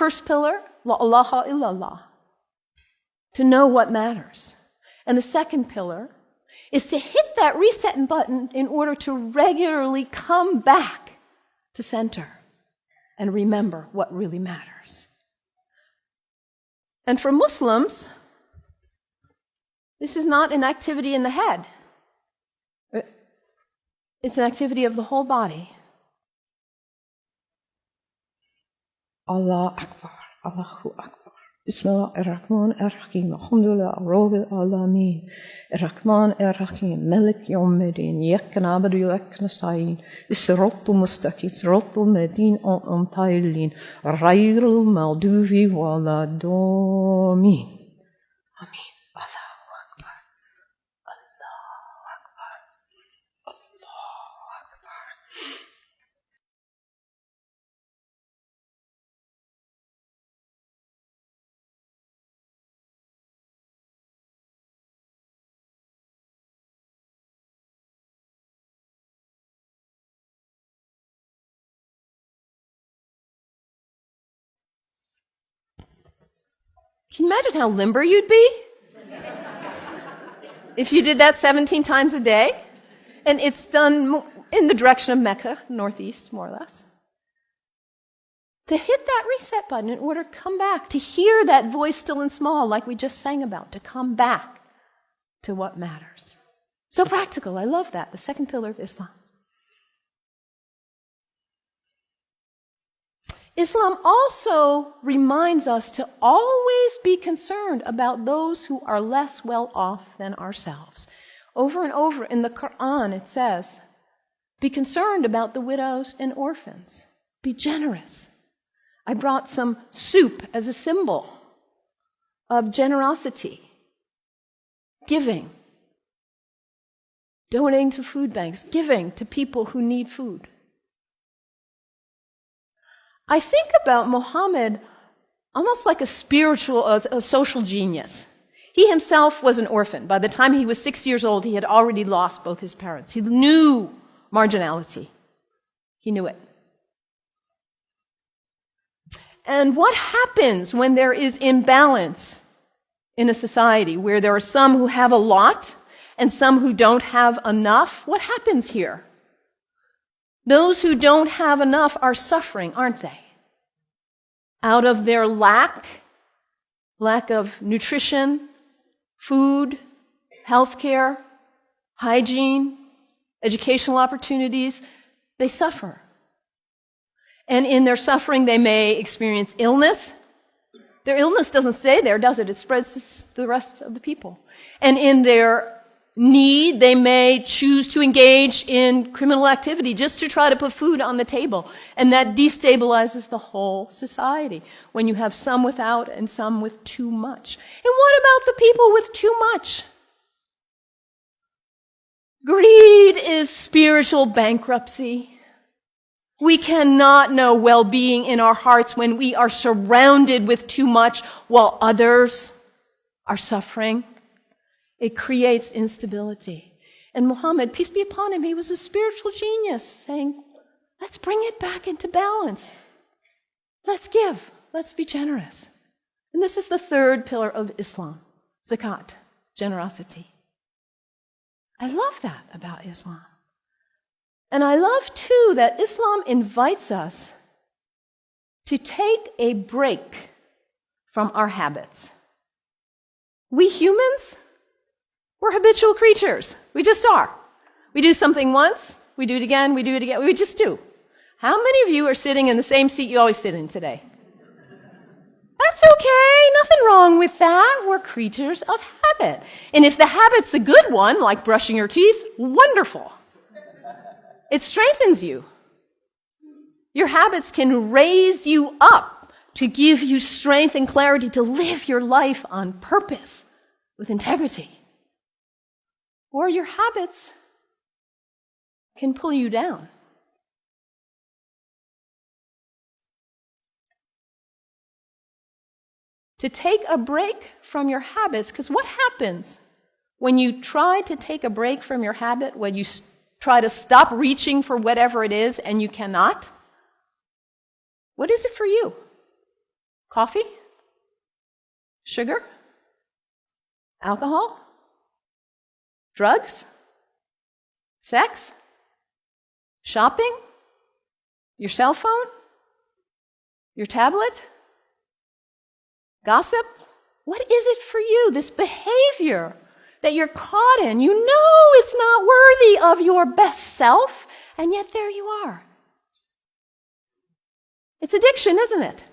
first pillar, la ilaha illallah, to know what matters. And the second pillar is to hit that reset button in order to regularly come back to center and remember what really matters. And for Muslims, this is not an activity in the head. It's an activity of the whole body. Allah Akbar, Allahu Akbar. Bismillah ar-Rahman ar-Rahim. Alhamdulillah, Rabbil Alameen. Ar-Rahman ar-Rahim. Malik Yawmiddin. Iyyaka na'budu wa iyyaka nasta'in. As-siratal mustaqim. Siratal ladhina an'amta 'alayhim. Ghayril maghdubi waladdallin. Amin. Allahu Akbar. Allahu Akbar. Allahu Akbar. Can you imagine how limber you'd be if you did that 17 times a day? And it's done in the direction of Mecca, northeast, more or less. To hit that reset button in order to come back, to hear that voice still and small, like we just sang about, to come back to what matters. So practical. I love that. The second pillar of Islam. Islam also reminds us to always be concerned about those who are less well off than ourselves. Over and over in the Quran it says, be concerned about the widows and orphans. Be generous. I brought some soup as a symbol of generosity, giving, donating to food banks, giving to people who need food. I think about Muhammad almost like a social genius. He himself was an orphan. By the time he was 6 years old, he had already lost both his parents. He knew marginality. He knew it. And what happens when there is imbalance in a society where there are some who have a lot and some who don't have enough? What happens here? Those who don't have enough are suffering, aren't they? Out of their lack of nutrition, food, healthcare, hygiene, educational opportunities, they suffer. And in their suffering, they may experience illness. Their illness doesn't stay there, does it? It spreads to the rest of the people. And in their need, they may choose to engage in criminal activity just to try to put food on the table. And that destabilizes the whole society when you have some without and some with too much. And what about the people with too much? Greed is spiritual bankruptcy. We cannot know well-being in our hearts when we are surrounded with too much while others are suffering. It creates instability. And Muhammad, peace be upon him, he was a spiritual genius, saying, let's bring it back into balance. Let's give. Let's be generous. And this is the third pillar of Islam, zakat, generosity. I love that about Islam. And I love, too, that Islam invites us to take a break from our habits. We humans, we're habitual creatures. We just are. We do something once, we do it again, we do it again. We just do. How many of you are sitting in the same seat you always sit in today? That's okay. Nothing wrong with that. We're creatures of habit. And if the habit's the good one, like brushing your teeth, wonderful. It strengthens you. Your habits can raise you up to give you strength and clarity to live your life on purpose with integrity. Or your habits can pull you down. To take a break from your habits, because what happens when you try to take a break from your habit, when you try to stop reaching for whatever it is and you cannot? What is it for you? Coffee? Sugar? Alcohol? Drugs? Sex? Shopping? Your cell phone? Your tablet? Gossip? What is it for you, this behavior that you're caught in? You know it's not worthy of your best self, and yet there you are. It's addiction, isn't it?